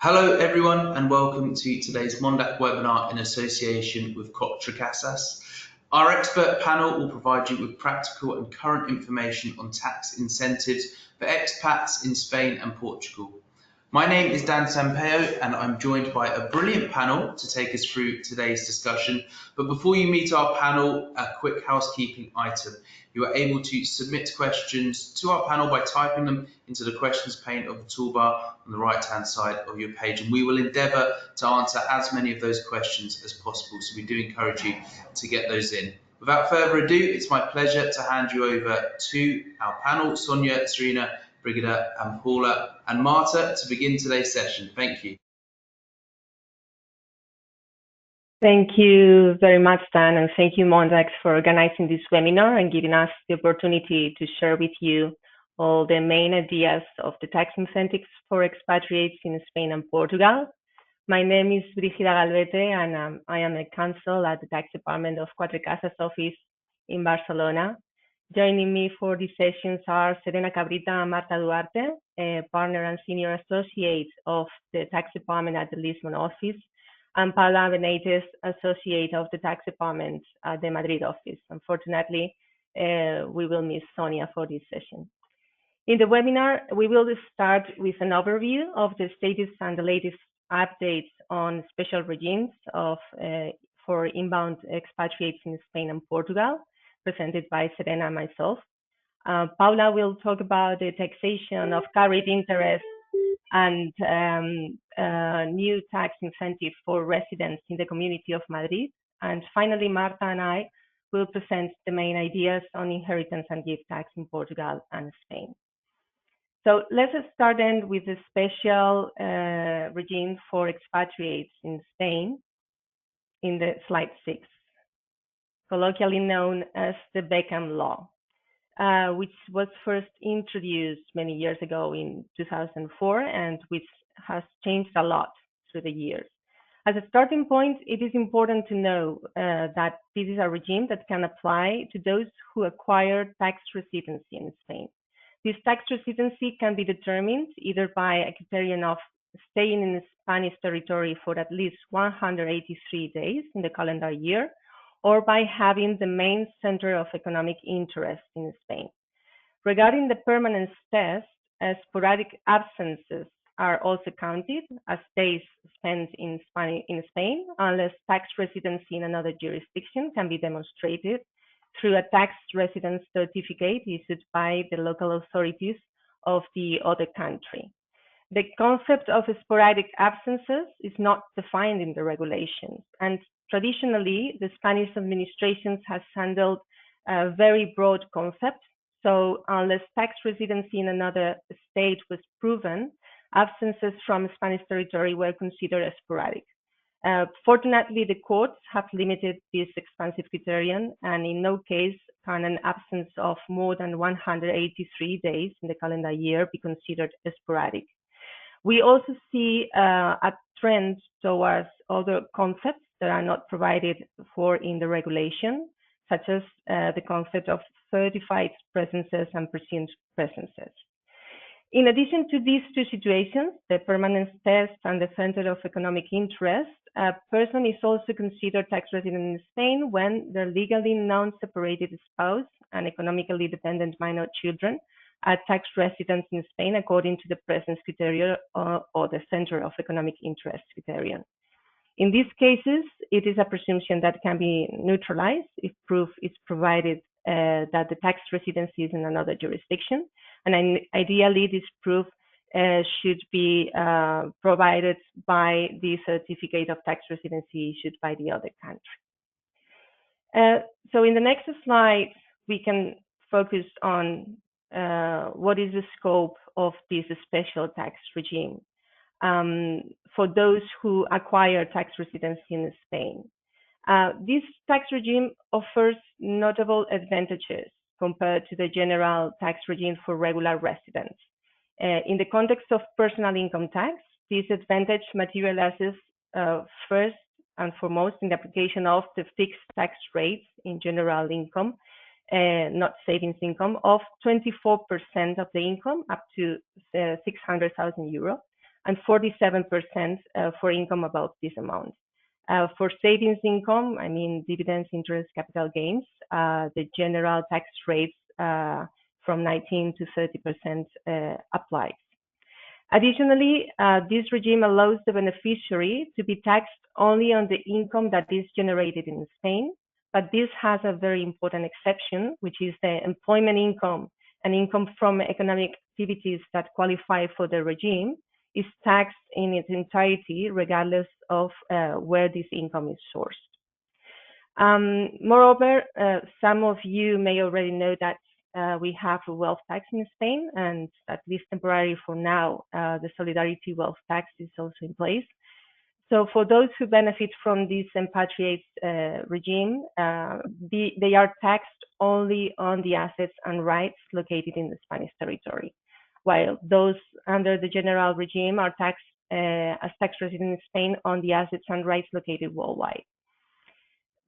Hello everyone and welcome to today's Mondac webinar in association with Cuatrecasas. Our expert panel will provide you with practical and current information on tax incentives for expats in Spain and Portugal. My name is Dan Sampaio and I'm joined by a brilliant panel to take us through today's discussion. But before you meet our panel, a quick housekeeping item. You are able to submit questions to our panel by typing them into the questions pane of the toolbar on the right-hand side of your page, and we will endeavour to answer as many of those questions as possible. So we do encourage you to get those in. Without further ado, it's my pleasure to hand you over to our panel, Sonia, Serena, Brigida, and Paula and Marta, to begin today's session. Thank you. Thank you very much, Dan, and thank you, Mondax, for organizing this webinar and giving us the opportunity to share with you all the main ideas of the tax incentives for expatriates in Spain and Portugal. My name is Brigida Galvete, and I am a counsel at the Tax Department of Cuatrecasas office in Barcelona. Joining me for these sessions are Serena Cabrita and Marta Duarte, a partner and senior associate of the Tax Department at the Lisbon office, and Paula Benitez, associate of the Tax Department at the Madrid office. Unfortunately, we will miss Sonia for this session. In the webinar, we will start with an overview of the status and the latest updates on special regimes for inbound expatriates in Spain and Portugal, presented by Serena and myself. Paula will talk about the taxation of carried interest and new tax incentives for residents in the Community of Madrid. And finally, Marta and I will present the main ideas on inheritance and gift tax in Portugal and Spain. So let's start then with the special regime for expatriates in Spain in the slide 6, colloquially known as the Mbappé Law, which was first introduced many years ago in 2004 and which has changed a lot through the years. As a starting point, it is important to know that this is a regime that can apply to those who acquire tax residency in Spain. This tax residency can be determined either by a criterion of staying in Spanish territory for at least 183 days in the calendar year, or by having the main center of economic interest in Spain. Regarding the permanence test, sporadic absences are also counted as days spent in Spain, unless tax residency in another jurisdiction can be demonstrated through a tax residence certificate issued by the local authorities of the other country. The concept of sporadic absences is not defined in the regulations, and traditionally, the Spanish administration has handled a very broad concept. So unless tax residency in another state was proven, absences from Spanish territory were considered as sporadic. Fortunately, the courts have limited this expansive criterion, and in no case can an absence of more than 183 days in the calendar year be considered sporadic. We also see a trend towards other concepts that are not provided for in the regulation, such as the concept of certified presences and presumed presences. In addition to these two situations, the permanence test and the center of economic interest, a person is also considered tax resident in Spain when their legally non-separated spouse and economically dependent minor children are tax residents in Spain according to the presence criteria or the center of economic interest criterion. In these cases, it is a presumption that can be neutralized if proof is provided that the tax residency is in another jurisdiction, and ideally this proof should be provided by the certificate of tax residency issued by the other country. So in the next slide, we can focus on what is the scope of this special tax regime for those who acquire tax residency in Spain. This tax regime offers notable advantages compared to the general tax regime for regular residents. In the context of personal income tax, this advantage materializes first and foremost in the application of the fixed tax rates in general income, not savings income, of 24% of the income up to 600,000 euro, and 47% for income above this amount. For savings income, I mean dividends, interest, capital gains, the general tax rates from 19 to 30% applies. Additionally, this regime allows the beneficiary to be taxed only on the income that is generated in Spain, but this has a very important exception, which is the employment income and income from economic activities that qualify for the regime is taxed in its entirety, regardless of where this income is sourced. Moreover, some of you may already know that we have a wealth tax in Spain, and at least temporarily for now, the solidarity wealth tax is also in place. So for those who benefit from this Impatriate regime, they are taxed only on the assets and rights located in the Spanish territory, while those under the general regime are taxed as tax resident in Spain on the assets and rights located worldwide.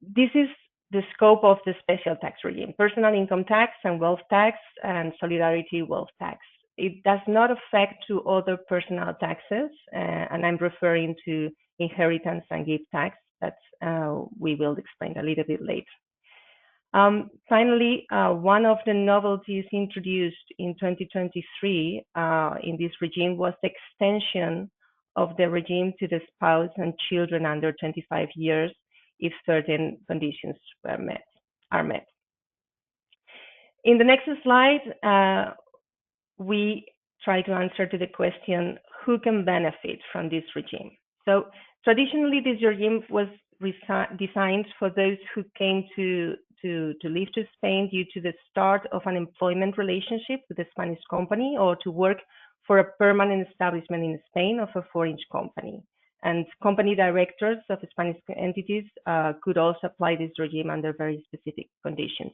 This is the scope of the special tax regime: personal income tax and wealth tax and solidarity wealth tax. It does not affect to other personal taxes, and I'm referring to inheritance and gift tax that we will explain a little bit later. Finally, one of the novelties introduced in 2023 in this regime was the extension of the regime to the spouse and children under 25 years if certain conditions are met. In the next slide, we try to answer to the question, who can benefit from this regime? So traditionally, this regime was designed for those who came to live to Spain due to the start of an employment relationship with a Spanish company or to work for a permanent establishment in Spain of a foreign company. And company directors of Spanish entities could also apply this regime under very specific conditions.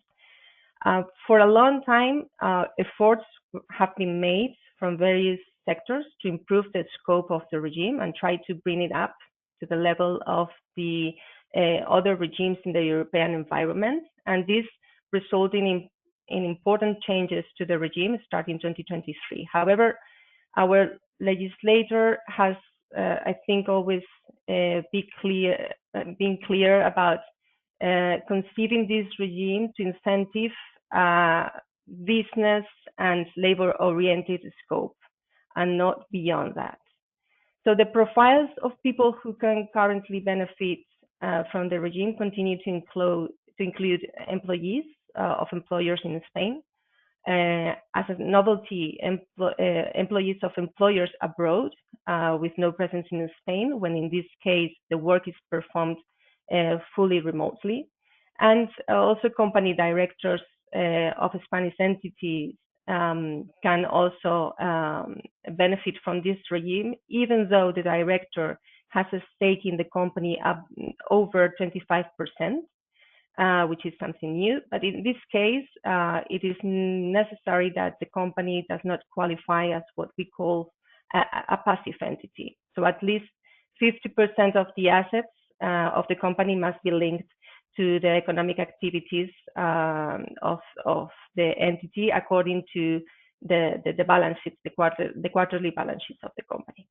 For a long time, efforts have been made from various sectors to improve the scope of the regime and try to bring it up to the level of the other regimes in the European environment. And this resulting in important changes to the regime starting 2023. However, our legislator has, I think, always been clear about conceiving this regime to incentive business and labor-oriented scope and not beyond that. So the profiles of people who can currently benefit from the regime continue to include employees of employers in Spain, as a novelty, employees of employers abroad with no presence in Spain, when in this case the work is performed fully remotely, and also company directors of Spanish entities can also benefit from this regime, even though the director has a stake in the company over 25%. Which is something new, but in this case, it is necessary that the company does not qualify as what we call a passive entity. So at least 50% of the assets of the company must be linked to the economic activities of the entity according to the balance sheets, the quarterly balance sheets of the company.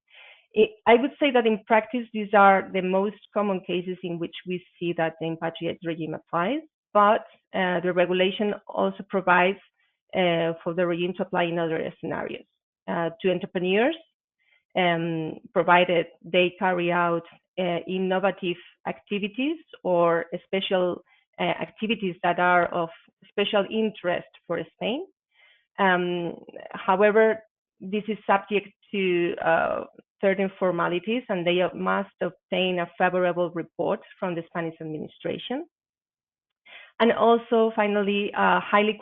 I would say that in practice, these are the most common cases in which we see that the Impatriate regime applies, but the regulation also provides for the regime to apply in other scenarios to entrepreneurs, provided they carry out innovative activities or special activities that are of special interest for Spain. However, this is subject to certain formalities, and they must obtain a favorable report from the Spanish administration. And also, finally, highly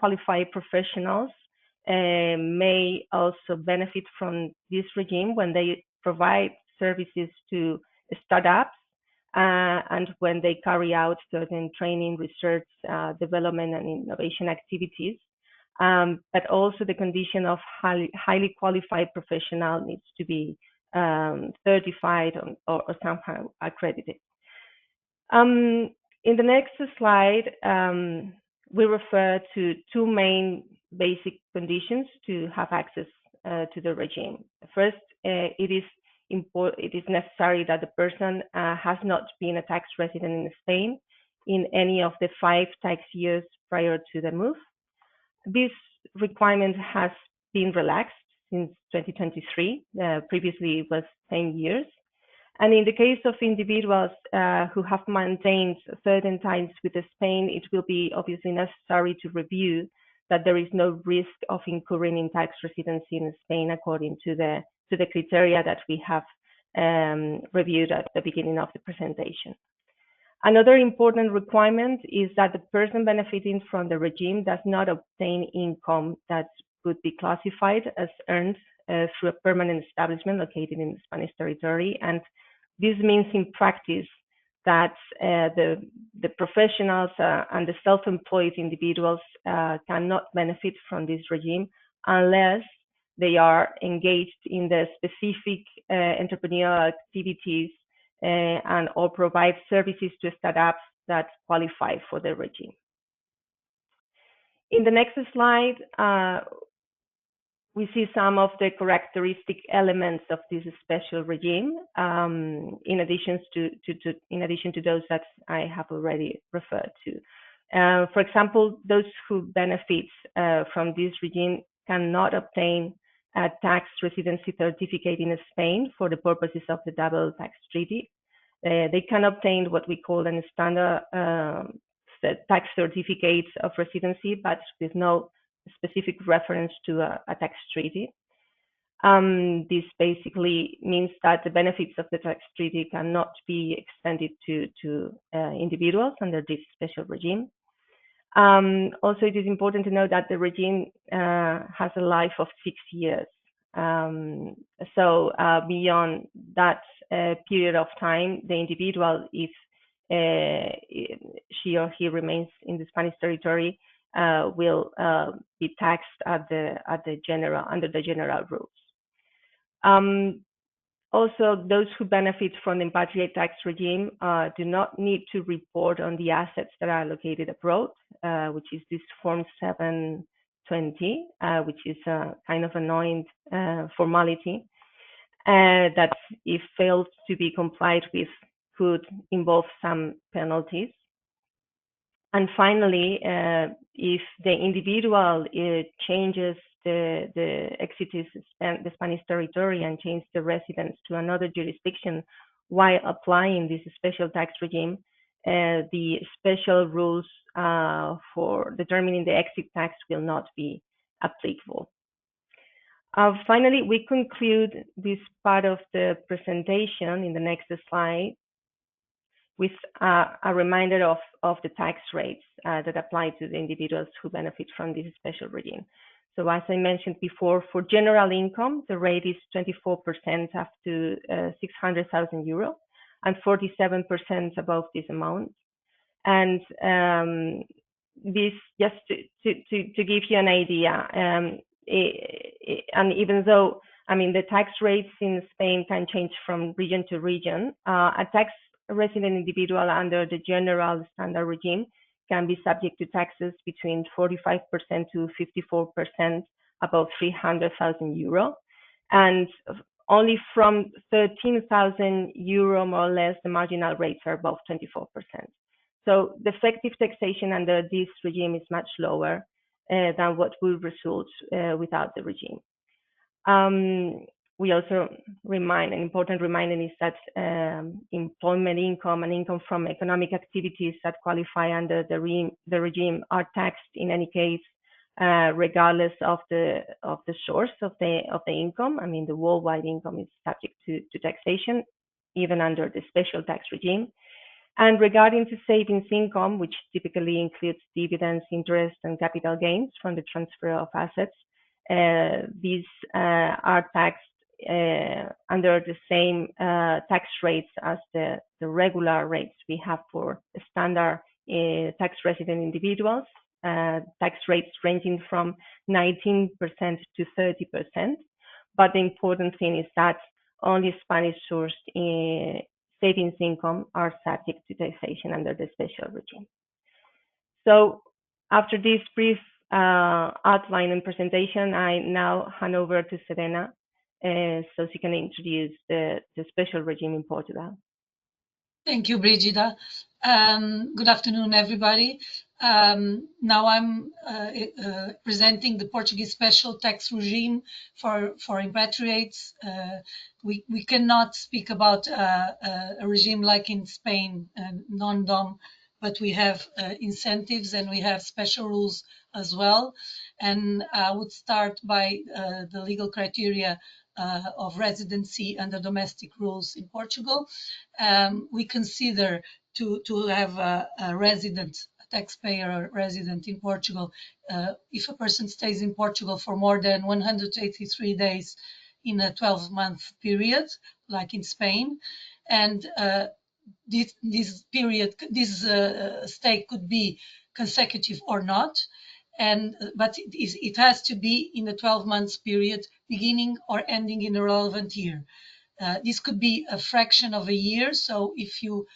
qualified professionals may also benefit from this regime when they provide services to startups and when they carry out certain training, research, development, and innovation activities. But also the condition of highly qualified professional needs to be certified or somehow accredited. In the next slide, we refer to two main basic conditions to have access to the regime. First, it is necessary that the person has not been a tax resident in Spain in any of the 5 tax years prior to the move. This requirement has been relaxed since 2023. Previously, it was 10 years. And in the case of individuals who have maintained certain ties with Spain, it will be obviously necessary to review that there is no risk of incurring in tax residency in Spain according to the criteria that we have reviewed at the beginning of the presentation. Another important requirement is that the person benefiting from the regime does not obtain income that would be classified as earned through a permanent establishment located in the Spanish territory. And this means in practice that the professionals and the self-employed individuals cannot benefit from this regime unless they are engaged in the specific entrepreneurial activities and or provide services to startups that qualify for the regime. In the next slide, we see some of the characteristic elements of this special regime, in addition to those that I have already referred to. For example, those who benefit from this regime cannot obtain a tax residency certificate in Spain for the purposes of the double tax treaty. They can obtain what we call a standard tax certificate of residency, but with no specific reference to a tax treaty. This basically means that the benefits of the tax treaty cannot be extended to individuals under this special regime. Also, it is important to know that the regime has a life of 6 years. So beyond that period of time, the individual, if she or he remains in the Spanish territory, will be taxed under the general rules. Also, those who benefit from the Impatriate tax regime do not need to report on the assets that are located abroad, which is this Form 720, which is a kind of annoying formality that, if failed to be complied with, could involve some penalties. And finally, if the individual changes exits the Spanish territory and changes the residence to another jurisdiction while applying this special tax regime, the special rules for determining the exit tax will not be applicable. Finally, we conclude this part of the presentation in the next slide with a reminder of the tax rates that apply to the individuals who benefit from this special regime. So as I mentioned before, for general income, the rate is 24% up to 600,000 euro and 47% above this amount. And this, just to give you an idea, and even though, I mean, the tax rates in Spain can change from region to region, a tax resident individual under the general standard regime can be subject to taxes between 45% to 54% above 300,000 euro. And only from 13,000 euro, more or less, the marginal rates are above 24%. So the effective taxation under this regime is much lower than what will result without the regime. We also an important reminder is that employment income and income from economic activities that qualify under the regime are taxed in any case, regardless of the source of the income. I mean, the worldwide income is subject to taxation, even under the special tax regime. And regarding to savings income, which typically includes dividends, interest, and capital gains from the transfer of assets, these are taxed under the same tax rates as the regular rates we have for standard tax resident individuals, tax rates ranging from 19% to 30%. But the important thing is that only Spanish sourced savings income are subject to taxation under the special regime. So after this brief outline and presentation, I now hand over to Serena so she can introduce the special regime in Portugal. Thank you, Brigida. Good afternoon, everybody. Now I'm presenting the Portuguese special tax regime for Impatriates. We cannot speak about a regime like in Spain, non-dom, but we have incentives and we have special rules as well. And I would start by the legal criteria of residency under domestic rules in Portugal. We consider to have a resident, a taxpayer or resident in Portugal, if a person stays in Portugal for more than 183 days in a 12-month period, like in Spain, and this period, this stay could be consecutive or not, but it has to be in a 12 months period, beginning or ending in a relevant year. This could be a fraction of a year. So if you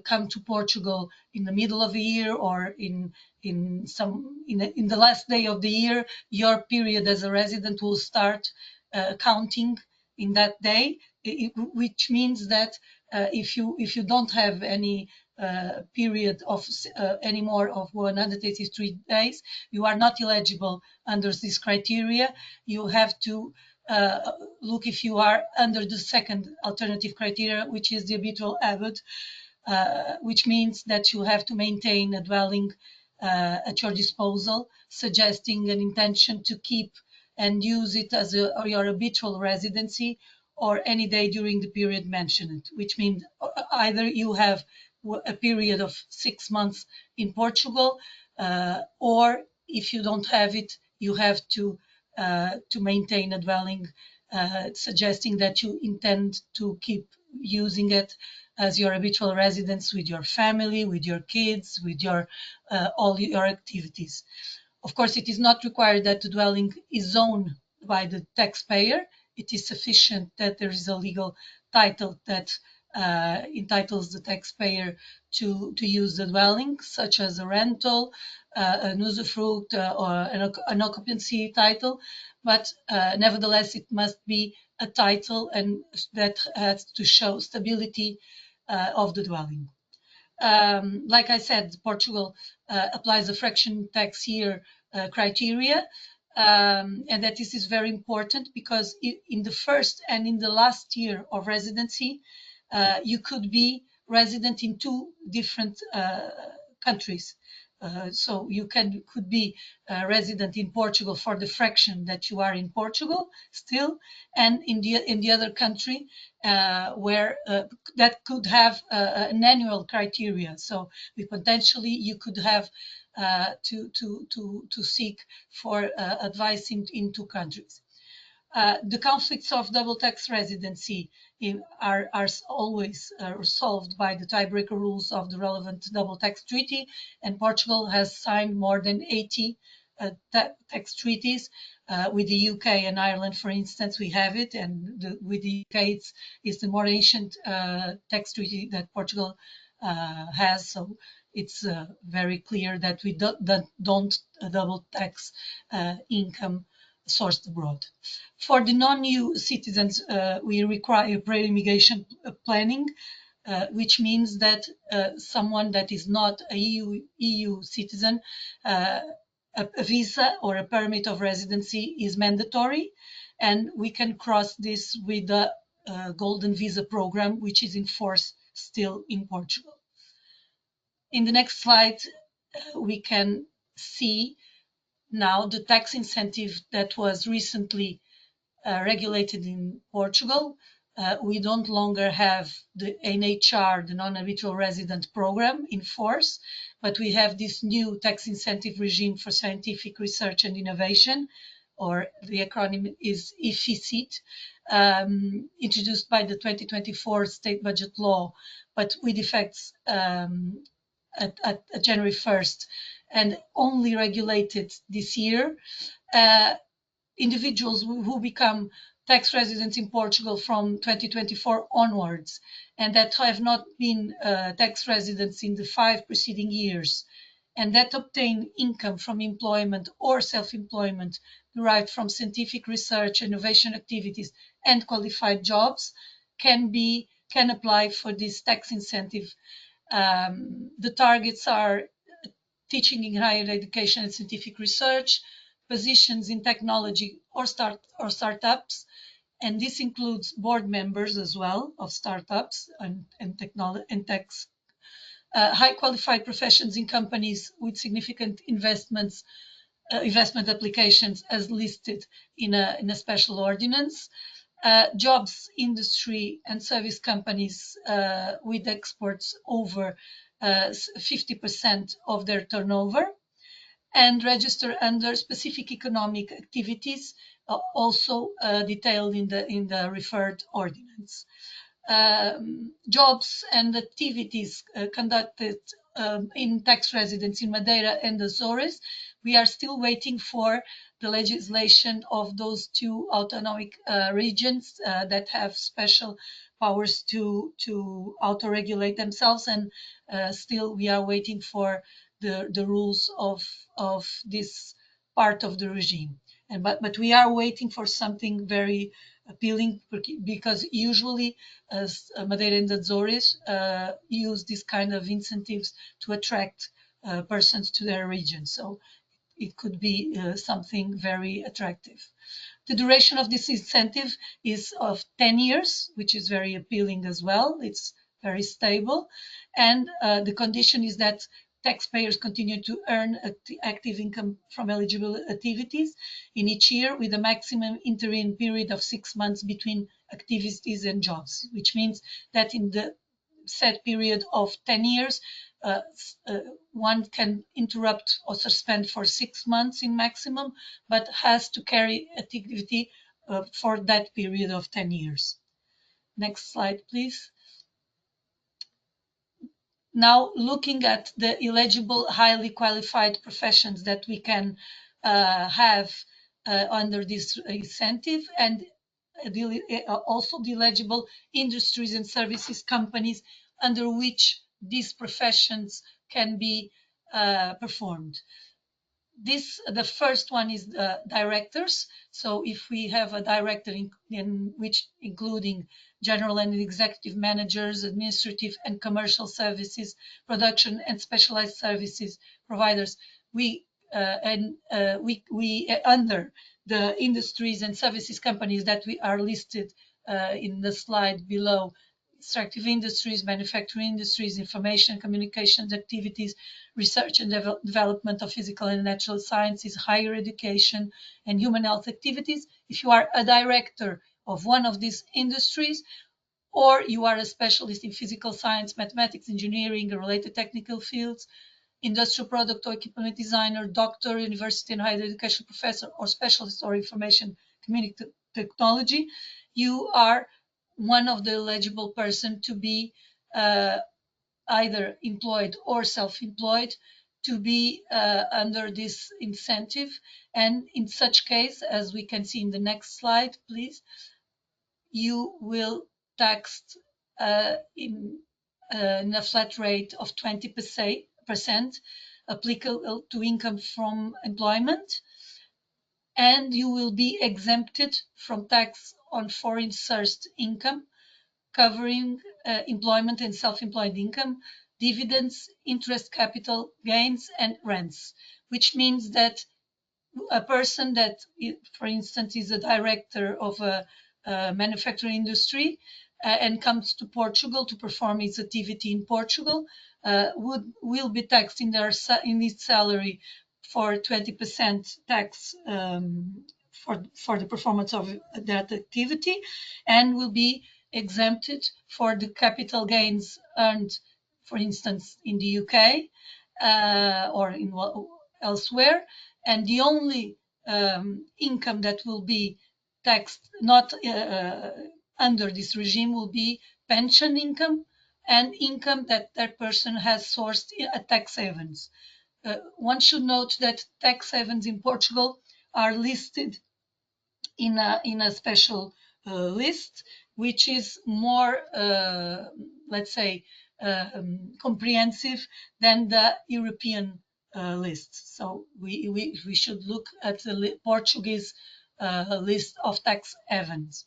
come to Portugal in the middle of a year or in the last day of the year, your period as a resident will start counting in that day, which means that if you don't have any period of any more of 183 days, you are not eligible under this criteria. You have to look if you are under the second alternative criteria, which is the habitual habit, which means that you have to maintain a dwelling at your disposal, suggesting an intention to keep and use it as your habitual residency or any day during the period mentioned, which means either you have a period of 6 months in Portugal, or if you don't have it, you have to maintain a dwelling, suggesting that you intend to keep using it as your habitual residence with your family, with your kids, with your all your activities. Of course, it is not required that the dwelling is owned by the taxpayer. It is sufficient that there is a legal title that entitles the taxpayer to use the dwelling, such as a rental, an usufruct, or an occupancy title. But nevertheless, it must be a title, and that has to show stability of the dwelling. Like I said, Portugal applies a fraction tax year criteria, and that this is very important because in the first and in the last year of residency, you could be resident in two different countries. So you could be a resident in Portugal for the fraction that you are in Portugal still, and in the other country where that could have an annual criteria. So potentially you could have to seek for advice in two countries. The conflicts of double tax residency are always solved by the tiebreaker rules of the relevant double tax treaty, and Portugal has signed more than 80 tax treaties. With the UK and Ireland, for instance, we have it, and with the UK, it's the more ancient tax treaty that Portugal has. So it's very clear that we don't double tax income sourced abroad. For the non-EU citizens, we require pre-immigration planning, which means that someone that is not a EU citizen, a visa or a permit of residency is mandatory, and we can cross this with the Golden Visa program, which is in force still in Portugal. In the next slide, we can see now the tax incentive that was recently regulated in Portugal. We don't longer have the NHR, the non-habitual resident program, in force, but we have this new tax incentive regime for scientific research and innovation, or the acronym is IFICIT, introduced by the 2024 state budget law, but with effects at January 1st, and only regulated this year. Individuals who become tax residents in Portugal from 2024 onwards, and that have not been tax residents in the 5 preceding years, and that obtain income from employment or self-employment derived from scientific research, innovation activities, and qualified jobs can apply for this tax incentive. The targets are teaching in higher education and scientific research, positions in technology or startups, and this includes board members as well of startups and technology and tax. High qualified professions in companies with significant investment applications as listed in a special ordinance. Jobs, industry, and service companies with exports over 50% of their turnover, and register under specific economic activities, also detailed in the referred ordinance. Jobs and activities conducted in tax residence in Madeira and Azores. We are still waiting for the legislation of those two autonomic regions that have special powers to auto-regulate themselves, and still we are waiting for the rules of this part of the regime. But we are waiting for something very appealing, because usually Madeira and Azores use this kind of incentives to attract persons to their region. So it could be something very attractive. The duration of this incentive is of 10 years, which is very appealing as well. It's very stable. And the condition is that taxpayers continue to earn active income from eligible activities in each year, with a maximum interim period of 6 months between activities and jobs, which means that in the set period of 10 years, one can interrupt or suspend for 6 months in maximum, but has to carry activity for that period of 10 years. Next slide, please. Now, looking at the eligible highly qualified professions that we can have under this incentive, and also the eligible industries and services companies under which these professions can be performed. The first one is directors. So if we have a director in which including general and executive managers, administrative and commercial services, production and specialized services providers, we under the industries and services companies that we are listed in the slide below: extractive industries, manufacturing industries, information communications activities, research and development of physical and natural sciences, higher education, and human health activities. If you are a director of one of these industries, or you are a specialist in physical science, mathematics, engineering, and related technical fields, industrial product or equipment designer, doctor, university and higher education professor, or specialist or information communication technology, you are one of the eligible person to be either employed or self-employed, to be under this incentive. And in such case, as we can see in the next slide, please, you will taxed in a flat rate of 20% applicable to income from employment, and you will be exempted from tax on foreign sourced income, covering employment and self-employed income, dividends, interest, capital gains, and rents, which means that a person that, for instance, is a director of a manufacturing industry and comes to Portugal to perform his activity in Portugal will be taxed in his salary for 20% tax for the performance of that activity, and will be exempted for the capital gains earned, for instance, in the UK or in elsewhere. And the only income that will be taxed not under this regime will be pension income and income that that person has sourced at tax havens. One should note that tax havens in Portugal are listed in a special list, which is more, let's say, comprehensive than the European list. So we should look at the Portuguese list of tax havens.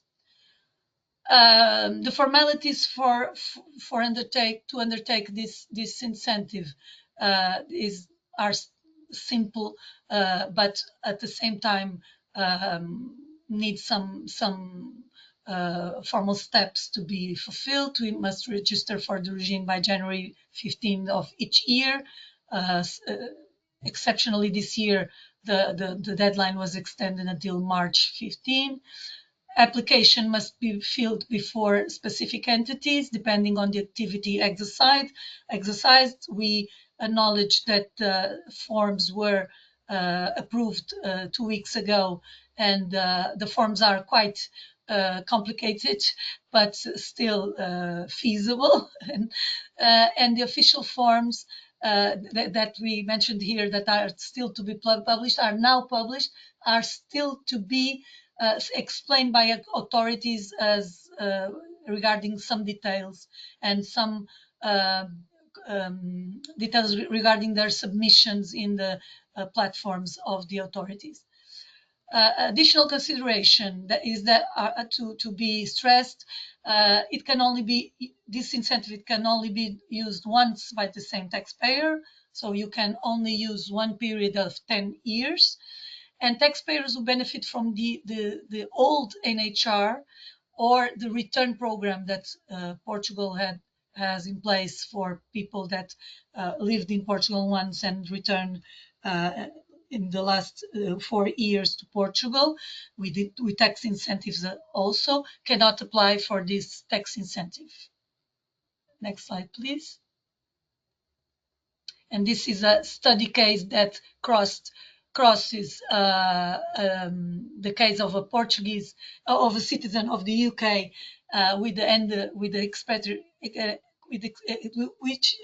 The formalities for undertake this incentive are simple, but at the same time need some formal steps to be fulfilled. We must register for the regime by January 15th of each year. Exceptionally, this year the deadline was extended until March 15. Application must be filled before specific entities, depending on the activity exercised. We acknowledge that forms were approved 2 weeks ago, and the forms are quite complicated, but still feasible. And the official forms that we mentioned here that are still to be published, are now published, are still to be explained by authorities as regarding some details and some details regarding their submissions in the platforms of the authorities. Additional consideration that is that to be stressed, it can only be, this incentive, it can only be used once by the same taxpayer, so you can only use one period of 10 years. And taxpayers who benefit from the old NHR or the return program that Portugal has in place for people that lived in Portugal once and returned in the last 4 years to Portugal with tax incentives also cannot apply for this tax incentive. Next slide, please. And this is a study case that crosses the case of a Portuguese, of a citizen of the UK with the expatriate, which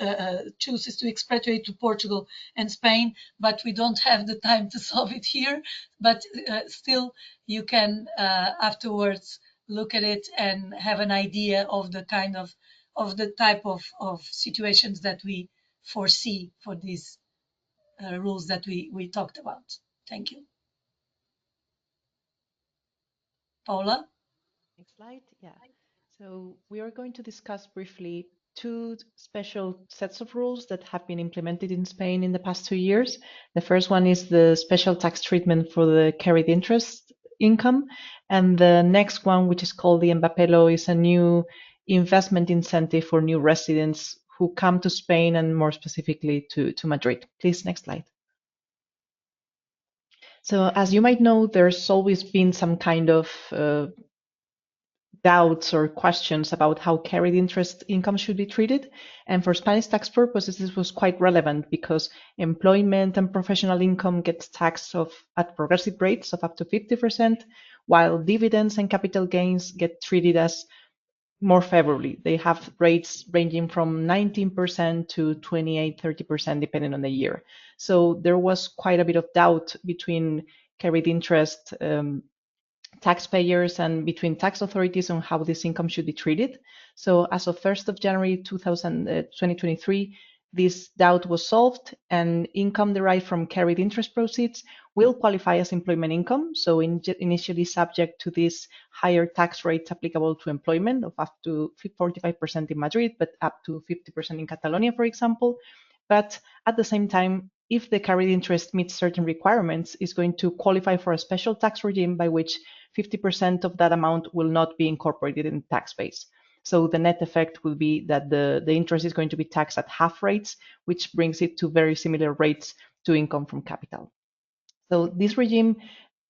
chooses to expatriate to Portugal and Spain, but we don't have the time to solve it here. But still, you can afterwards look at it and have an idea of the kind of the type of situations that we foresee for these rules that we talked about. Thank you. Paula? Next slide. Yeah. So we are going to discuss briefly two special sets of rules that have been implemented in Spain in the past 2 years. The first one is the special tax treatment for the carried interest income. And the next one, which is called the Mbappé Law, is a new investment incentive for new residents who come to Spain and more specifically to Madrid. Please, next slide. So as you might know, there's always been some kind of doubts or questions about how carried interest income should be treated. And for Spanish tax purposes, this was quite relevant because employment and professional income gets taxed at progressive rates of up to 50%, while dividends and capital gains get treated as more favorably. They have rates ranging from 19% to 28-30%, depending on the year. So there was quite a bit of doubt between carried interest taxpayers and between tax authorities on how this income should be treated. So as of 1st of January 2023, this doubt was solved, and income derived from carried interest proceeds will qualify as employment income. So initially subject to these higher tax rates applicable to employment of up to 45% in Madrid, but up to 50% in Catalonia, for example. But at the same time, if the carried interest meets certain requirements, is going to qualify for a special tax regime by which 50% of that amount will not be incorporated in the tax base. So the net effect will be that the interest is going to be taxed at half rates, which brings it to very similar rates to income from capital. So this regime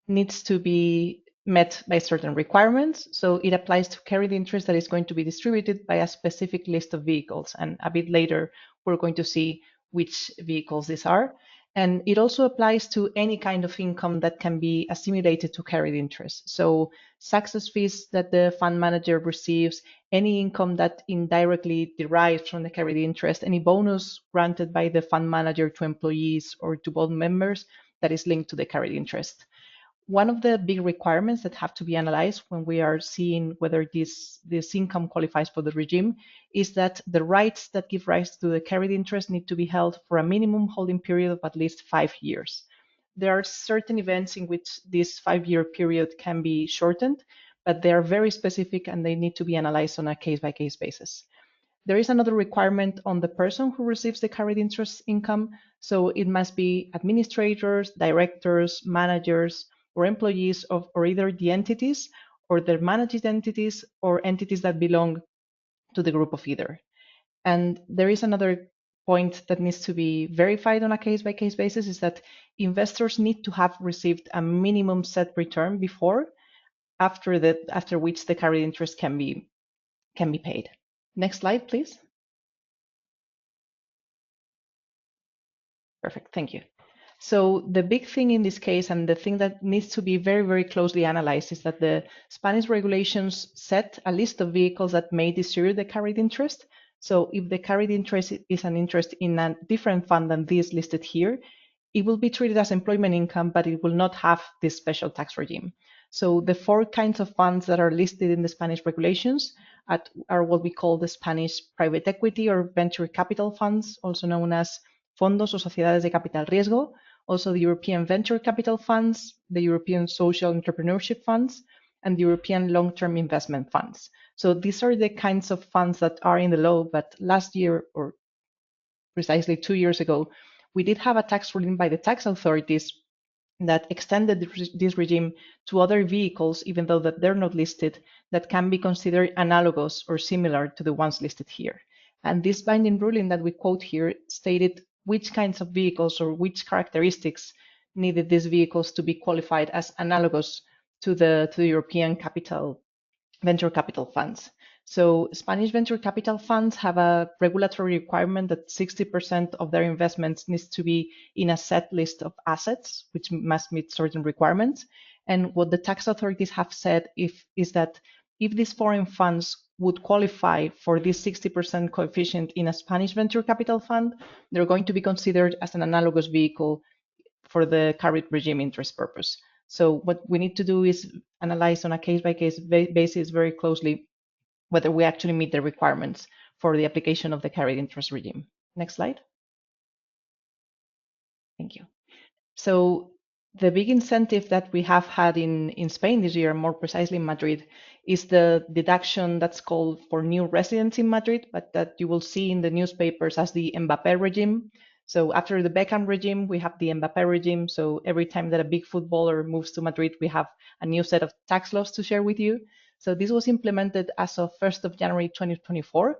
needs to be met by certain requirements. So it applies to carried interest that is going to be distributed by a specific list of vehicles. And a bit later, we're going to see which vehicles these are. And it also applies to any kind of income that can be assimilated to carried interest. So success fees that the fund manager receives, any income that indirectly derives from the carried interest, any bonus granted by the fund manager to employees or to board members that is linked to the carried interest. one of the big requirements that have to be analyzed when we are seeing whether this income qualifies for the regime is that the rights that give rise to the carried interest need to be held for a minimum holding period of at least 5 years. There are certain events in which this 5-year period can be shortened, but they are very specific and they need to be analyzed on a case-by-case basis. There is another requirement on the person who receives the carried interest income. So it must be administrators, directors, managers, or employees of or either the entities or their managed entities or entities that belong to the group of either. And there is another point that needs to be verified on a case-by-case basis is that investors need to have received a minimum set return before, after which the carried interest can be paid. Next slide, please. Perfect, thank you. So the big thing in this case, and the thing that needs to be very, very closely analyzed, is that the Spanish regulations set a list of vehicles that may distribute the carried interest. So if the carried interest is an interest in a different fund than this listed here, it will be treated as employment income, but it will not have this special tax regime. So the 4 kinds of funds that are listed in the Spanish regulations are what we call the Spanish private equity or venture capital funds, also known as fondos o sociedades de capital riesgo, also the European venture capital funds, the European social entrepreneurship funds, and the European long-term investment funds. So these are the kinds of funds that are in the law, but last year, or precisely 2 years ago, we did have a tax ruling by the tax authorities that extended this regime to other vehicles, even though that they're not listed, that can be considered analogous or similar to the ones listed here. And this binding ruling that we quote here stated which kinds of vehicles or which characteristics needed these vehicles to be qualified as analogous to the European venture capital funds. So Spanish venture capital funds have a regulatory requirement that 60% of their investments needs to be in a set list of assets, which must meet certain requirements. And what the tax authorities have said is that if these foreign funds would qualify for this 60% coefficient in a Spanish venture capital fund, they're going to be considered as an analogous vehicle for the carried regime interest purpose. So what we need to do is analyze on a case-by-case basis very closely whether we actually meet the requirements for the application of the carried interest regime. Next slide. Thank you. So the big incentive that we have had in Spain this year, more precisely in Madrid, is the deduction that's called for new residents in Madrid, but that you will see in the newspapers as the Mbappé regime. So after the Beckham regime, we have the Mbappé regime. So every time that a big footballer moves to Madrid, we have a new set of tax laws to share with you. So this was implemented as of 1st of January 2024.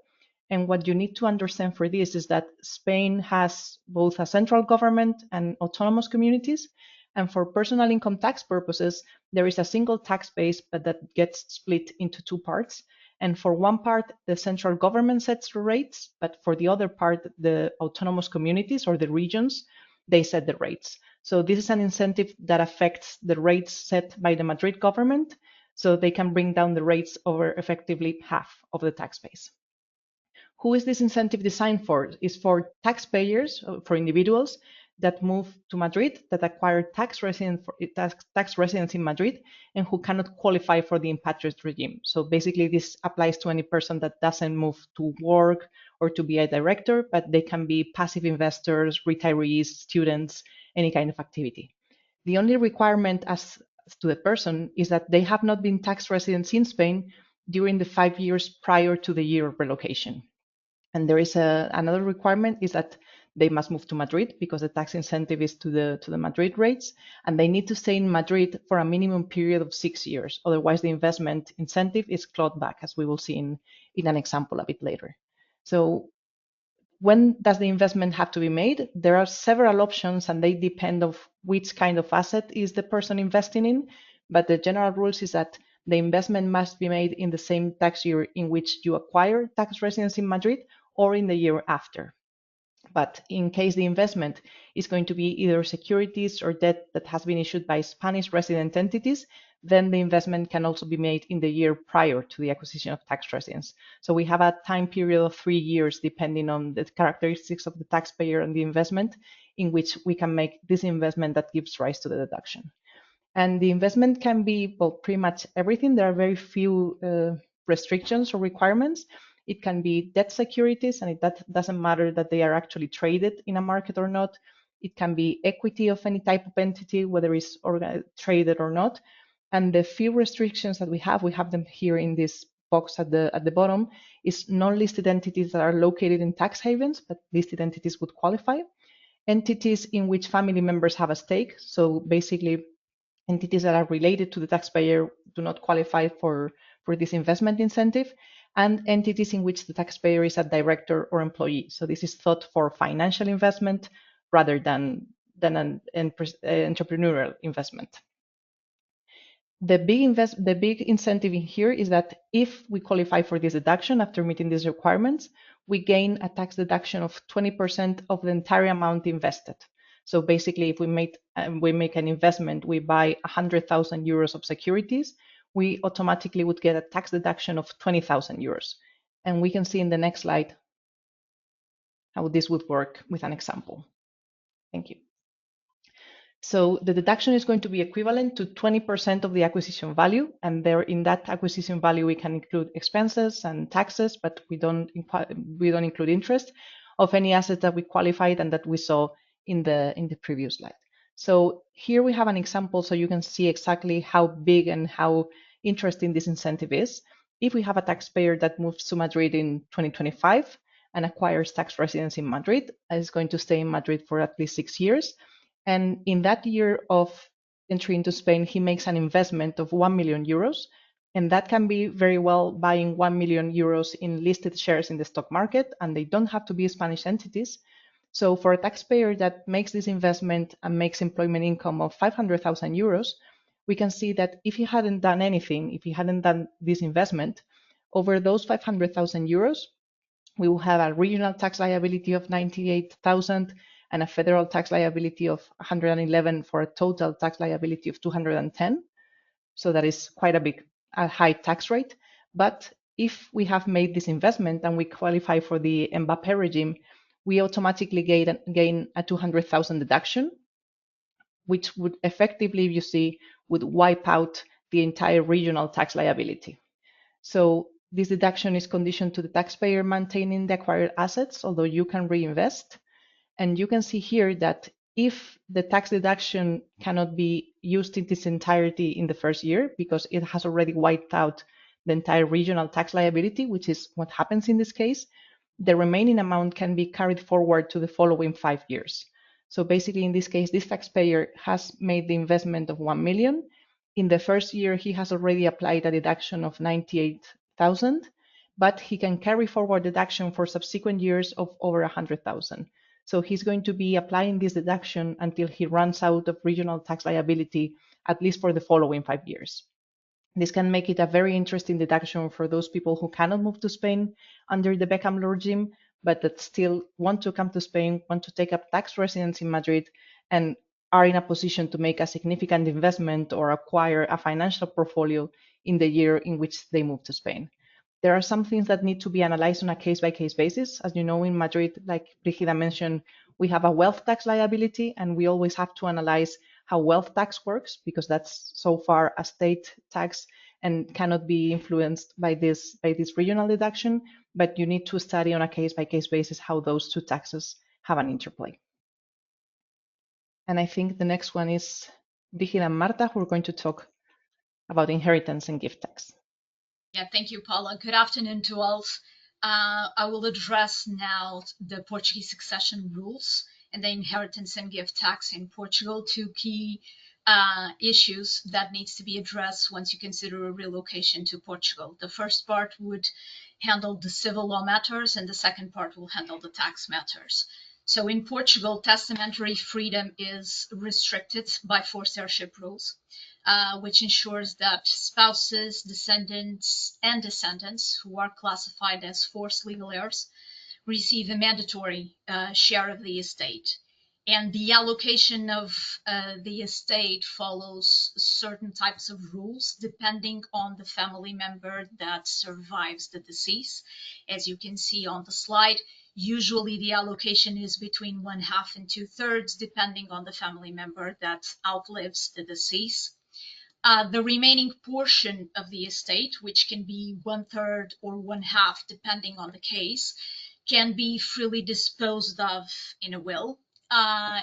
And what you need to understand for this is that Spain has both a central government and autonomous communities. And for personal income tax purposes, there is a single tax base, but that gets split into 2 parts. And for one part, the central government sets the rates, but for the other part, the autonomous communities or the regions, they set the rates. So this is an incentive that affects the rates set by the Madrid government, so they can bring down the rates over effectively half of the tax base. Who is this incentive designed for? It's for taxpayers, for individuals that move to Madrid, that acquire tax residence in Madrid, and who cannot qualify for the Impatriate regime. So basically, this applies to any person that doesn't move to work or to be a director, but they can be passive investors, retirees, students, any kind of activity. The only requirement as to the person is that they have not been tax residents in Spain during the 5 years prior to the year of relocation. And there is another requirement is that they must move to Madrid because the tax incentive is to the Madrid rates, and they need to stay in Madrid for a minimum period of 6 years. Otherwise, the investment incentive is clawed back, as we will see in an example a bit later. So when does the investment have to be made? There are several options, and they depend on which kind of asset is the person investing in. But the general rules is that the investment must be made in the same tax year in which you acquire tax residence in Madrid or in the year after. But in case the investment is going to be either securities or debt that has been issued by Spanish resident entities, then the investment can also be made in the year prior to the acquisition of tax residence. So we have a time period of 3 years, depending on the characteristics of the taxpayer and the investment, in which we can make this investment that gives rise to the deduction. And the investment can be, well, pretty much everything. There are very few restrictions or requirements. It can be debt securities, and that doesn't matter that they are actually traded in a market or not. It can be equity of any type of entity, whether it's traded or not. And the few restrictions that we have them here in this box at the bottom, is non-listed entities that are located in tax havens, but listed entities would qualify. Entities in which family members have a stake. So basically, entities that are related to the taxpayer do not qualify for this investment incentive, and entities in which the taxpayer is a director or employee. So this is thought for financial investment rather than an entrepreneurial investment. The big incentive in here is that if we qualify for this deduction after meeting these requirements, we gain a tax deduction of 20% of the entire amount invested. So basically, if we make an investment, we buy 100,000 euros of securities, we automatically would get a tax deduction of 20,000 euros. And we can see in the next slide how this would work with an example. Thank you. So the deduction is going to be equivalent to 20% of the acquisition value, and there in that acquisition value we can include expenses and taxes, but we don't include interest of any asset that we qualified and that we saw in the previous slide. So here we have an example so you can see exactly how big and how interesting this incentive is. If we have a taxpayer that moves to Madrid in 2025 and acquires tax residence in Madrid, and is going to stay in Madrid for at least 6 years, and in that year of entry into Spain, he makes an investment of 1 million euros. And that can be very well buying 1 million euros in listed shares in the stock market, and they don't have to be Spanish entities. So for a taxpayer that makes this investment and makes employment income of 500,000 euros, we can see that if he hadn't done anything, if he hadn't done this investment, over those 500,000 euros, we will have a regional tax liability of 98,000 and a federal tax liability of 111 for a total tax liability of 210. So that is quite a high tax rate. But if we have made this investment and we qualify for the Mbappé regime, we automatically gain a 200,000 deduction, which would effectively, you see, would wipe out the entire regional tax liability. So this deduction is conditioned to the taxpayer maintaining the acquired assets, although you can reinvest. And you can see here that if the tax deduction cannot be used in its entirety in the first year because it has already wiped out the entire regional tax liability, which is what happens in this case, the remaining amount can be carried forward to the following 5 years. So basically, in this case, this taxpayer has made the investment of 1 million. In the first year, he has already applied a deduction of 98,000, but he can carry forward deduction for subsequent years of over 100,000. So he's going to be applying this deduction until he runs out of regional tax liability, at least for the following 5 years. This can make it a very interesting deduction for those people who cannot move to Spain under the Beckham Law regime, but that still want to come to Spain, want to take up tax residence in Madrid, and are in a position to make a significant investment or acquire a financial portfolio in the year in which they move to Spain. There are some things that need to be analyzed on a case-by-case basis. As you know, in Madrid, like Brigida mentioned, we have a wealth tax liability, and we always have to analyze how wealth tax works, because that's so far a state tax and cannot be influenced by this regional deduction. But you need to study on a case-by-case basis how those two taxes have an interplay. And I think the next one is Brigida and Marta, who are going to talk about inheritance and gift tax. Yeah, thank you, Paula. Good afternoon to all. I will address now the Portuguese succession rules and the inheritance and gift tax in Portugal, two key issues that needs to be addressed once you consider a relocation to Portugal. The first part would handle the civil law matters, and the second part will handle the tax matters. So in Portugal, testamentary freedom is restricted by forced heirship rules, which ensures that spouses, descendants, and descendants who are classified as forced legal heirs receive a mandatory share of the estate. And the allocation of the estate follows certain types of rules depending on the family member that survives the decease. As you can see on the slide, usually the allocation is between 1/2 and 2/3, depending on the family member that outlives the deceased. The remaining portion of the estate, which can be 1/3 or 1/2, depending on the case, can be freely disposed of in a will.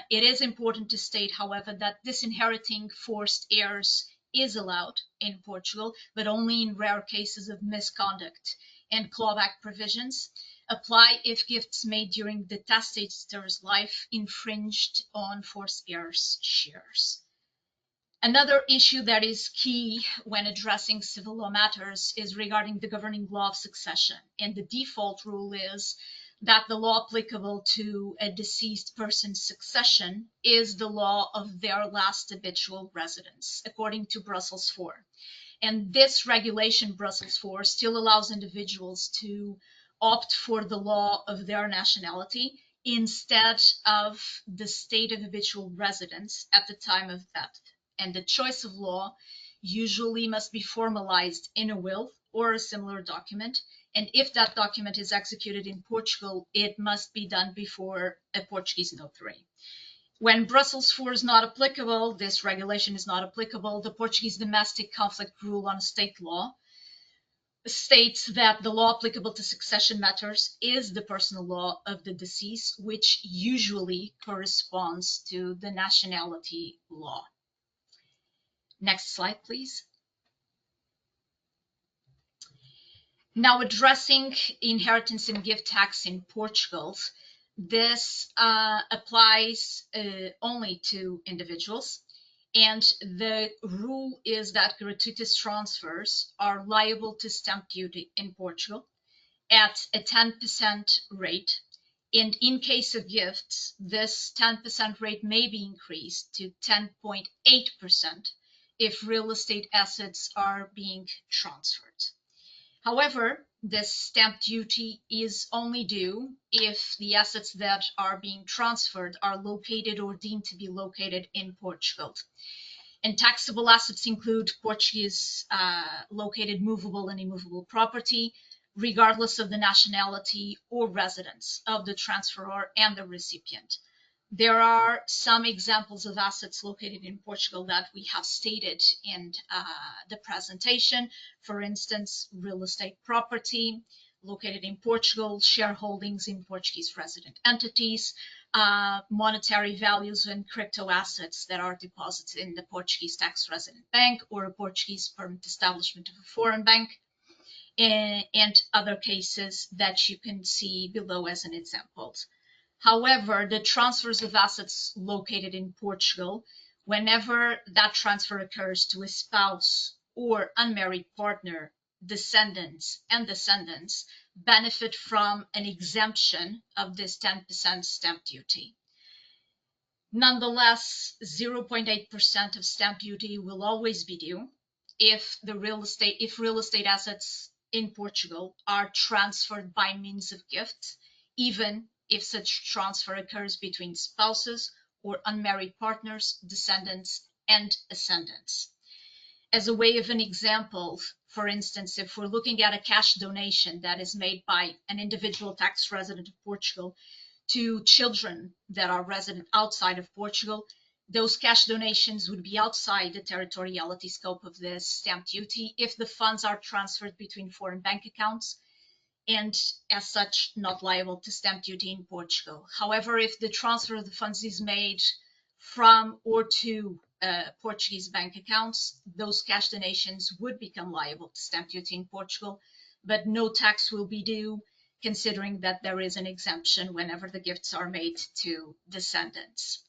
It is important to state, however, that disinheriting forced heirs is allowed in Portugal, but only in rare cases of misconduct, and clawback provisions apply if gifts made during the testator's life infringed on forced heirs' shares. Another issue that is key when addressing civil law matters is regarding the governing law of succession. And the default rule is that the law applicable to a deceased person's succession is the law of their last habitual residence, according to Brussels 4. And this regulation, Brussels 4, still allows individuals to opt for the law of their nationality instead of the state of habitual residence at the time of death. And the choice of law usually must be formalized in a will or a similar document. And if that document is executed in Portugal, it must be done before a Portuguese notary. When Brussels 4 is not applicable, this regulation is not applicable, the Portuguese domestic conflict rule on state law states that the law applicable to succession matters is the personal law of the deceased, which usually corresponds to the nationality law. Next slide, please. Now, addressing inheritance and gift tax in Portugal, this applies only to individuals. And the rule is that gratuitous transfers are liable to stamp duty in Portugal at a 10% rate. And in case of gifts, this 10% rate may be increased to 10.8% if real estate assets are being transferred. However, this stamp duty is only due if the assets that are being transferred are located or deemed to be located in Portugal. And taxable assets include Portuguese located movable and immovable property, regardless of the nationality or residence of the transferor and the recipient. There are some examples of assets located in Portugal that we have stated in the presentation. For instance, real estate property located in Portugal, shareholdings in Portuguese resident entities, monetary values and crypto assets that are deposited in the Portuguese tax resident bank or a Portuguese permanent establishment of a foreign bank, and other cases that you can see below as an example. However, the transfers of assets located in Portugal, whenever that transfer occurs to a spouse or unmarried partner, descendants benefit from an exemption of this 10% stamp duty. Nonetheless, 0.8% of stamp duty will always be due if real estate assets in Portugal are transferred by means of gift, even if such transfer occurs between spouses or unmarried partners, descendants, and ascendants. As a way of an example, for instance, if we're looking at a cash donation that is made by an individual tax resident of Portugal to children that are resident outside of Portugal, those cash donations would be outside the territoriality scope of this stamp duty if the funds are transferred between foreign bank accounts, and as such not liable to stamp duty in Portugal. However, if the transfer of the funds is made from or to Portuguese bank accounts, those cash donations would become liable to stamp duty in Portugal, but no tax will be due, considering that there is an exemption whenever the gifts are made to descendants.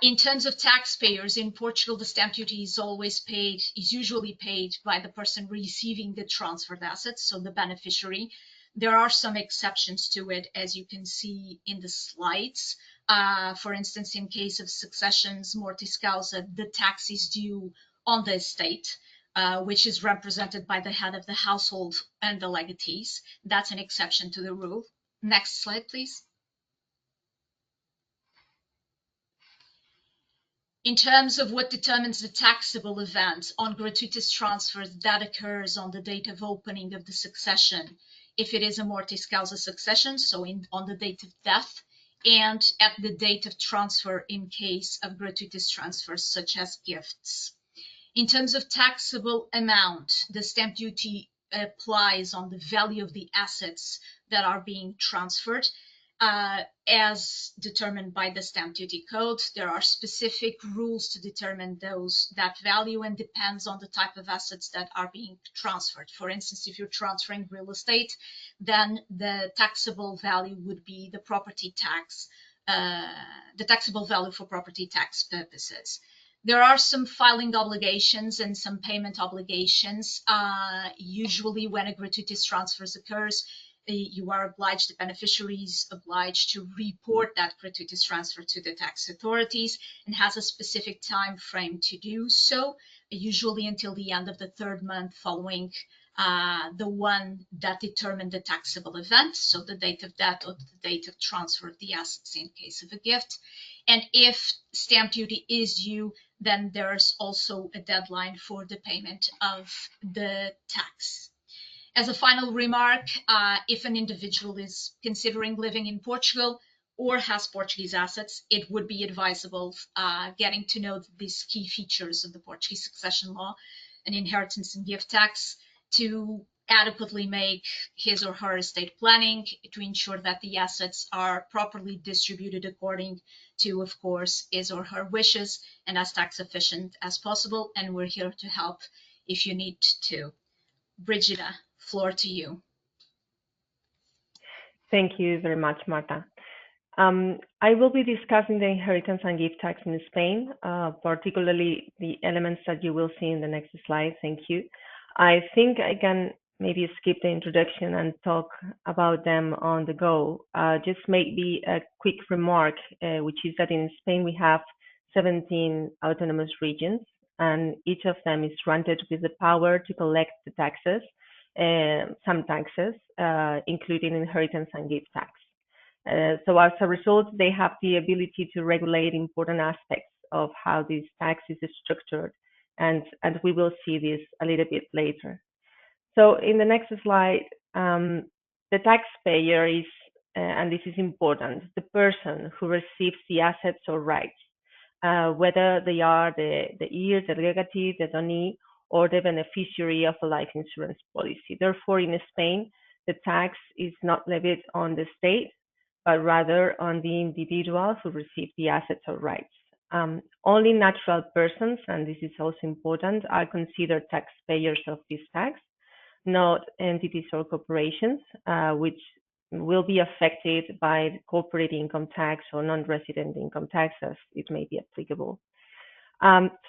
In terms of taxpayers in Portugal, the stamp duty is usually paid by the person receiving the transferred assets, so the beneficiary. There are some exceptions to it, as you can see in the slides. For instance, in case of successions mortis causa, the tax is due on the estate, which is represented by the head of the household and the legatees. That's an exception to the rule. Next slide, please. In terms of what determines the taxable event on gratuitous transfers that occurs on the date of opening of the succession, if it is a mortis causa succession, so on the date of death, and at the date of transfer in case of gratuitous transfers such as gifts. In terms of taxable amount, the stamp duty applies on the value of the assets that are being transferred. As determined by the stamp duty code, there are specific rules to determine that value, and depends on the type of assets that are being transferred. For instance, if you're transferring real estate, then the taxable value would be the property tax, the taxable value for property tax purposes. There are some filing obligations and some payment obligations. Usually when a gratuitous transfers occurs, you are obliged, the beneficiary is obliged to report that gratuitous transfer to the tax authorities, and has a specific time frame to do so, usually until the end of the third month following the one that determined the taxable event, so the date of death or the date of transfer of the assets in case of a gift. And if stamp duty is due, then there's also a deadline for the payment of the tax. As a final remark, if an individual is considering living in Portugal or has Portuguese assets, it would be advisable getting to know these key features of the Portuguese succession law and inheritance and gift tax to adequately make his or her estate planning, to ensure that the assets are properly distributed according to, of course, his or her wishes, and as tax efficient as possible. And we're here to help if you need to. Brigida, floor to you. Thank you very much, Marta. I will be discussing the inheritance and gift tax in Spain, particularly the elements that you will see in the next slide. Thank you. I think I can maybe skip the introduction and talk about them on the go. Just maybe a quick remark, which is that in Spain we have 17 autonomous regions, and each of them is granted with the power to collect the taxes, some taxes, including inheritance and gift tax. So as a result, they have the ability to regulate important aspects of how this tax is structured, and we will see this a little bit later. So in the next slide, the taxpayer is, and this is important, the person who receives the assets or rights, whether they are the heir, the legatee, the donee, or the beneficiary of a life insurance policy. Therefore, in Spain, the tax is not levied on the state, but rather on the individual who received the assets or rights. Only natural persons, and this is also important, are considered taxpayers of this tax, not entities or corporations, which will be affected by corporate income tax or non-resident income tax as it may be applicable.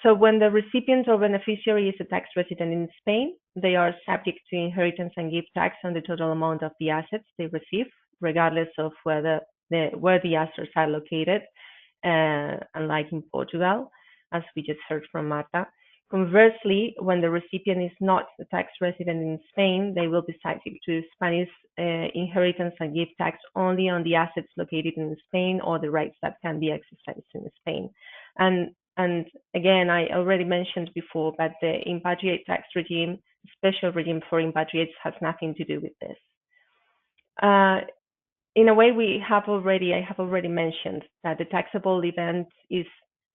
So when the recipient or beneficiary is a tax resident in Spain, they are subject to inheritance and gift tax on the total amount of the assets they receive, regardless of where the assets are located, unlike in Portugal, as we just heard from Marta. Conversely, when the recipient is not a tax resident in Spain, they will be subject to Spanish inheritance and gift tax only on the assets located in Spain or the rights that can be exercised in Spain. And again, I already mentioned before, but the Impatriate tax regime, special regime for Impatriates, has nothing to do with this. In a way, I have already mentioned that the taxable event is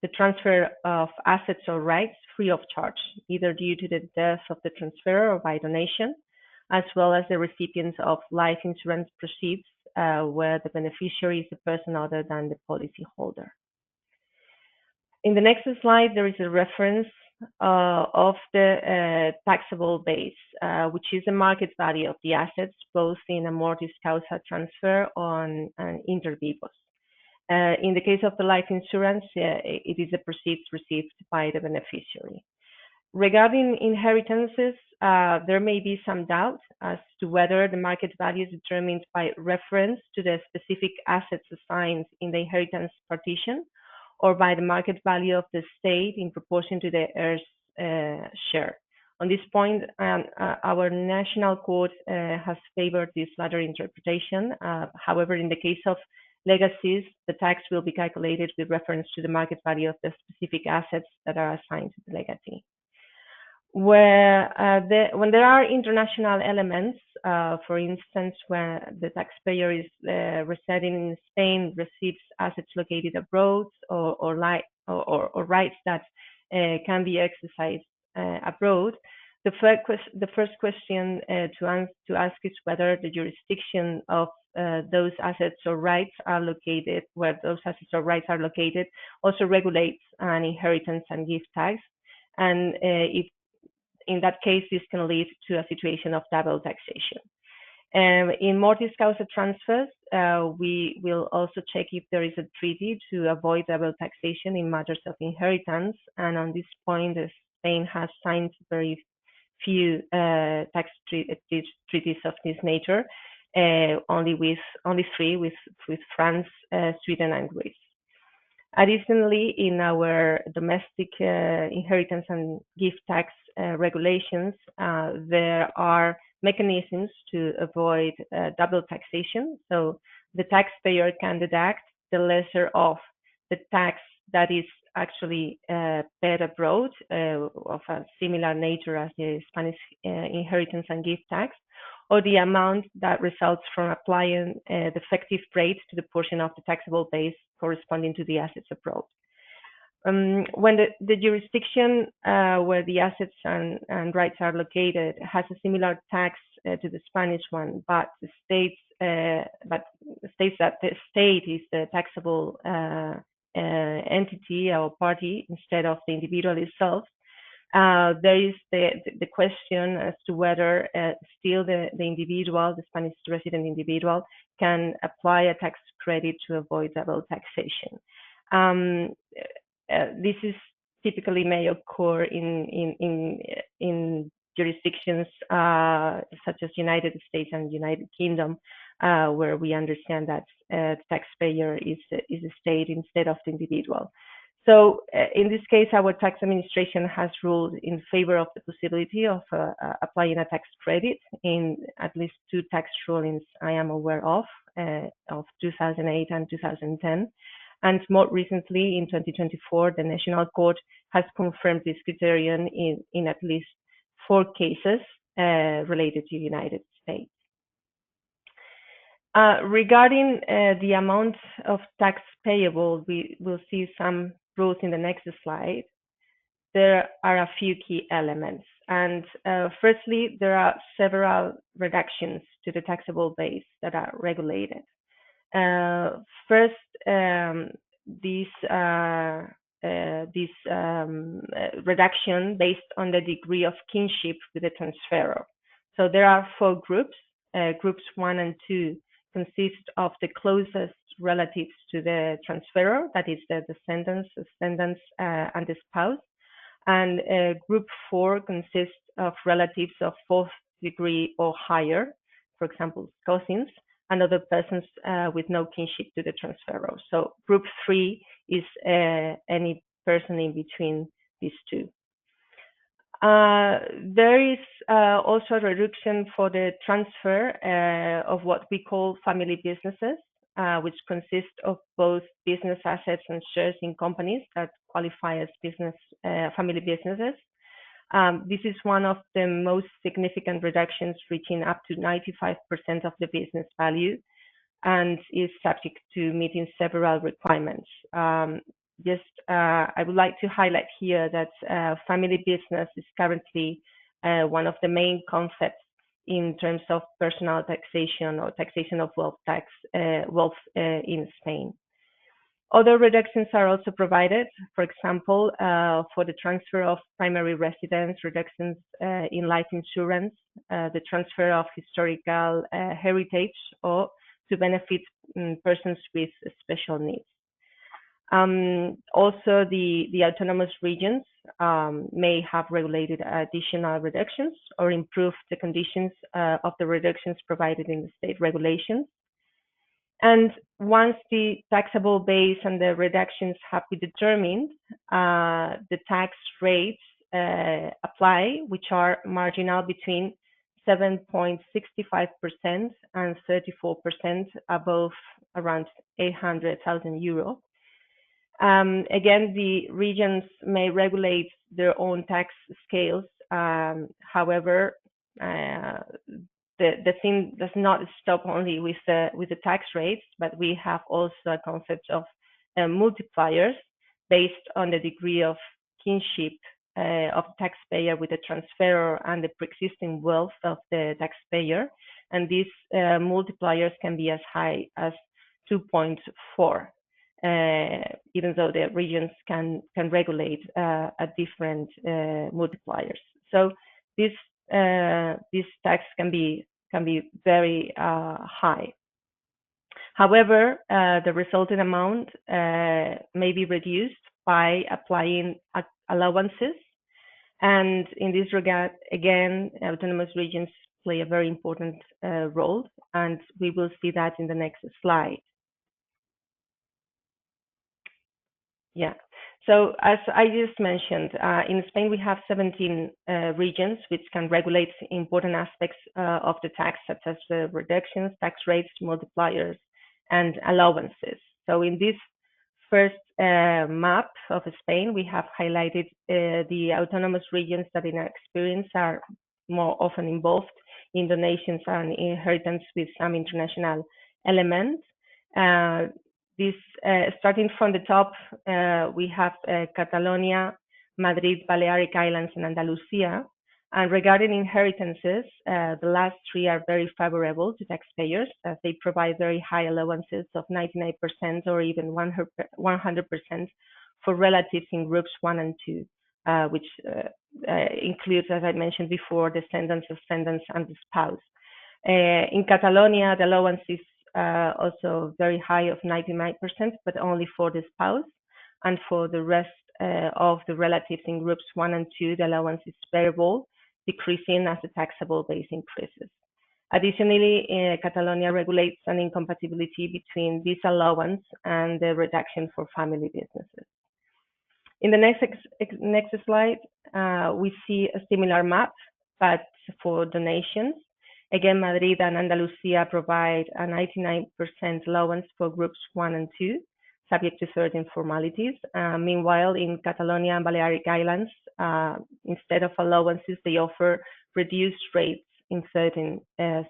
the transfer of assets or rights free of charge, either due to the death of the transferor or by donation, as well as the recipients of life insurance proceeds, where the beneficiary is a person other than the policyholder. In the next slide, there is a reference of the taxable base, which is the market value of the assets, both in amortis causa transfer and inter vivos. In the case of the life insurance, it is the proceeds received by the beneficiary. Regarding inheritances, there may be some doubt as to whether the market value is determined by reference to the specific assets assigned in the inheritance partition, or by the market value of the state in proportion to the heir's share. On this point, our national court has favored this latter interpretation. However, in the case of legacies, the tax will be calculated with reference to the market value of the specific assets that are assigned to the legatee. When there are international elements, for instance, when the taxpayer is residing in Spain, receives assets located abroad, or rights that can be exercised abroad, the first question to ask is whether the jurisdiction of those assets or rights are located, where those assets or rights are located, also regulates an inheritance and gift tax. And if in that case, this can lead to a situation of double taxation. In mortis causa transfers, we will also check if there is a treaty to avoid double taxation in matters of inheritance. And on this point, Spain has signed very few tax treaties of this nature, only three with France, Sweden, and Greece. Additionally, in our domestic inheritance and gift tax regulations, there are mechanisms to avoid double taxation. So the taxpayer can deduct the lesser of the tax that is actually paid abroad of a similar nature as the Spanish inheritance and gift tax, or the amount that results from applying the effective rate to the portion of the taxable base corresponding to the assets abroad. When the jurisdiction where the assets and rights are located has a similar tax to the Spanish one, but states that the state is the taxable entity or party instead of the individual itself, there is the question as to whether still the individual, the Spanish resident individual, can apply a tax credit to avoid double taxation. This is typically may occur in jurisdictions such as United States and United Kingdom, where we understand that the taxpayer is a state instead of the individual. So in this case, our tax administration has ruled in favor of the possibility of applying a tax credit in at least two tax rulings I am aware of 2008 and 2010. And more recently, in 2024, the National Court has confirmed this criterion in at least 4 cases related to the United States. Regarding the amount of tax payable, we will see some rules in the next slide. There are a few key elements. And firstly, there are several reductions to the taxable base that are regulated. First, this reduction based on the degree of kinship with the transferor. So there are 4 groups. Groups 1 and 2 consist of the closest relatives to the transferor, that is the descendants, and the spouse. And group 4 consists of relatives of 4th degree or higher, for example, cousins, and other persons with no kinship to the transferor. So group 3 is any person in between these two. There is also a reduction for the transfer of what we call family businesses, which consist of both business assets and shares in companies that qualify as family businesses. This is one of the most significant reductions, reaching up to 95% of the business value, and is subject to meeting several requirements. I would like to highlight here that family business is currently one of the main concepts in terms of personal taxation or taxation of wealth in Spain. Other reductions are also provided, for example, for the transfer of primary residence, reductions in life insurance, the transfer of historical heritage, or to benefit persons with special needs. Also, the autonomous regions may have regulated additional reductions or improved the conditions of the reductions provided in the state regulations. And once the taxable base and the reductions have been determined, the tax rates apply, which are marginal between 7.65% and 34% above around 800,000 euro. Again, the regions may regulate their own tax scales. However, the thing does not stop only with the tax rates, but we have also a concept of multipliers based on the degree of kinship of the taxpayer with the transfer and the pre-existing wealth of the taxpayer, and these multipliers can be as high as 2.4, even though the regions can regulate at different multipliers. So this tax can be very high. However, the resulting amount may be reduced by applying allowances, and in this regard, again, autonomous regions play a very important role, and we will see that in the next slide. Yeah. So as I just mentioned, in Spain we have 17 regions which can regulate important aspects of the tax, such as reductions, tax rates, multipliers, and allowances. So in this first map of Spain, we have highlighted the autonomous regions that in our experience are more often involved in donations and inheritance with some international elements. Starting from the top, we have Catalonia, Madrid, Balearic Islands, and Andalusia. And regarding inheritances, the last three are very favorable to taxpayers, as they provide very high allowances of 99% or even 100% for relatives in groups 1 and 2, which includes, as I mentioned before, descendants, ascendants, and the spouse. In Catalonia, the allowance is also very high of 99%, but only for the spouse. And for the rest of the relatives in groups 1 and 2, the allowance is variable, decreasing as the taxable base increases. Additionally, Catalonia regulates an incompatibility between this allowance and the reduction for family businesses. In the next slide, we see a similar map, but for donations. Again, Madrid and Andalusia provide a 99% allowance for groups 1 and 2, subject to certain formalities. Meanwhile, in Catalonia and Balearic Islands, instead of allowances, they offer reduced rates in certain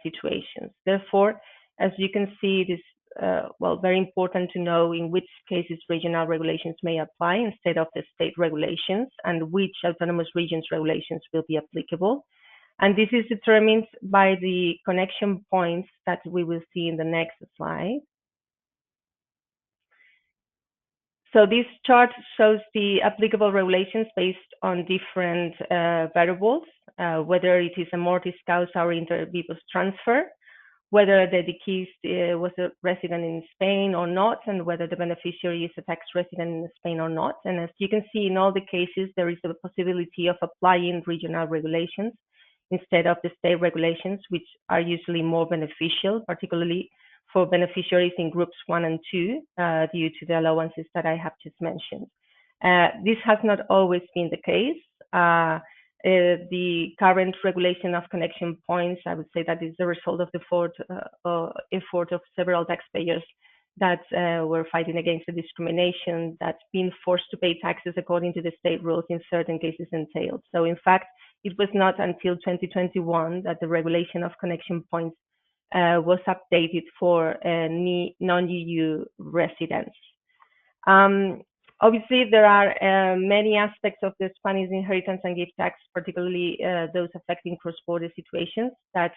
situations. Therefore, as you can see, it is very important to know in which cases regional regulations may apply instead of the state regulations, and which autonomous regions regulations will be applicable. And this is determined by the connection points that we will see in the next slide. So this chart shows the applicable regulations based on different variables, whether it is a mortis causa or inter vivos transfer, whether the deceased was a resident in Spain or not, and whether the beneficiary is a tax resident in Spain or not. And as you can see, in all the cases, there is a possibility of applying regional regulations instead of the state regulations, which are usually more beneficial, particularly for beneficiaries in groups 1 and 2, due to the allowances that I have just mentioned. This has not always been the case. The current regulation of connection points, I would say that is the result of the effort of several taxpayers that were fighting against the discrimination that being forced to pay taxes according to the state rules in certain cases entailed. So in fact, it was not until 2021 that the regulation of connection points was updated for non-EU residents. Obviously, there are many aspects of the Spanish inheritance and gift tax, particularly those affecting cross-border situations, that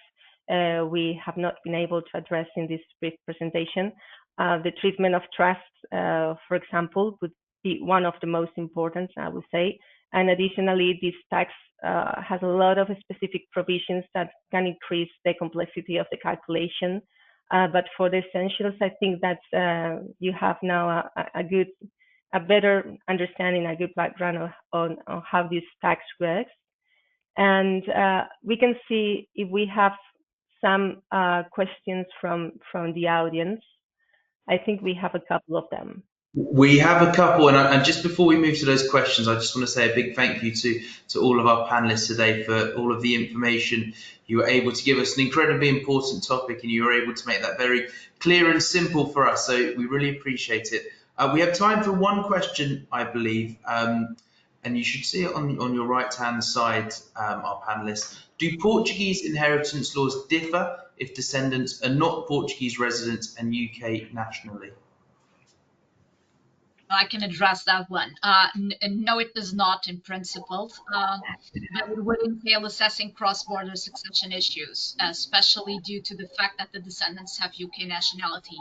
we have not been able to address in this brief presentation. The treatment of trusts, for example, would be one of the most important, I would say. And additionally, this tax has a lot of specific provisions that can increase the complexity of the calculation. But for the essentials, I think that you have now a better understanding, a good background on how this tax works. And we can see if we have some questions from the audience. I think we have a couple of them. We have a couple, and just before we move to those questions, I just want to say a big thank you to all of our panelists today for all of the information you were able to give us. An incredibly important topic, and you were able to make that very clear and simple for us, so we really appreciate it. We have time for one question, I believe, and you should see it on your right-hand side, our panelists. Do Portuguese inheritance laws differ if descendants are not Portuguese residents and UK nationally? I can address that one. No, it does not in principle, but it would entail assessing cross-border succession issues, especially due to the fact that the descendants have UK nationality.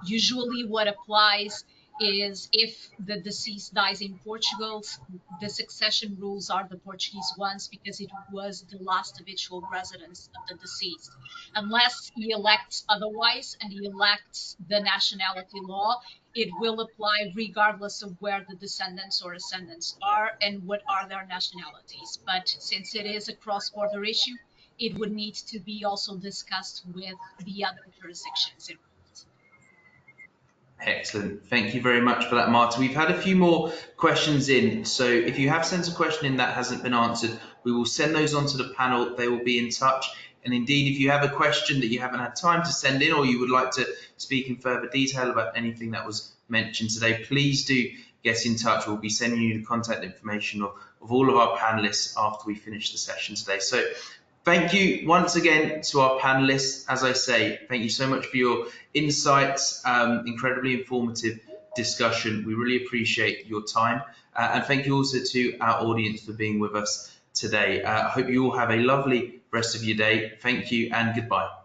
Usually what applies is if the deceased dies in Portugal, the succession rules are the Portuguese ones because it was the last habitual residence of the deceased. Unless he elects otherwise and he elects the nationality law, it will apply regardless of where the descendants or ascendants are and what are their nationalities. But since it is a cross-border issue, it would need to be also discussed with the other jurisdictions involved. Excellent. Thank you very much for that, Marta. We've had a few more questions in. So if you have sent a question in that hasn't been answered, we will send those on to the panel. They will be in touch. And indeed, if you have a question that you haven't had time to send in, or you would like to speak in further detail about anything that was mentioned today, please do get in touch. We'll be sending you the contact information of all of our panelists after we finish the session today. So thank you once again to our panelists. As I say, thank you so much for your insights, incredibly informative discussion. We really appreciate your time. And thank you also to our audience for being with us today. I hope you all have a lovely rest of your day. Thank you and goodbye.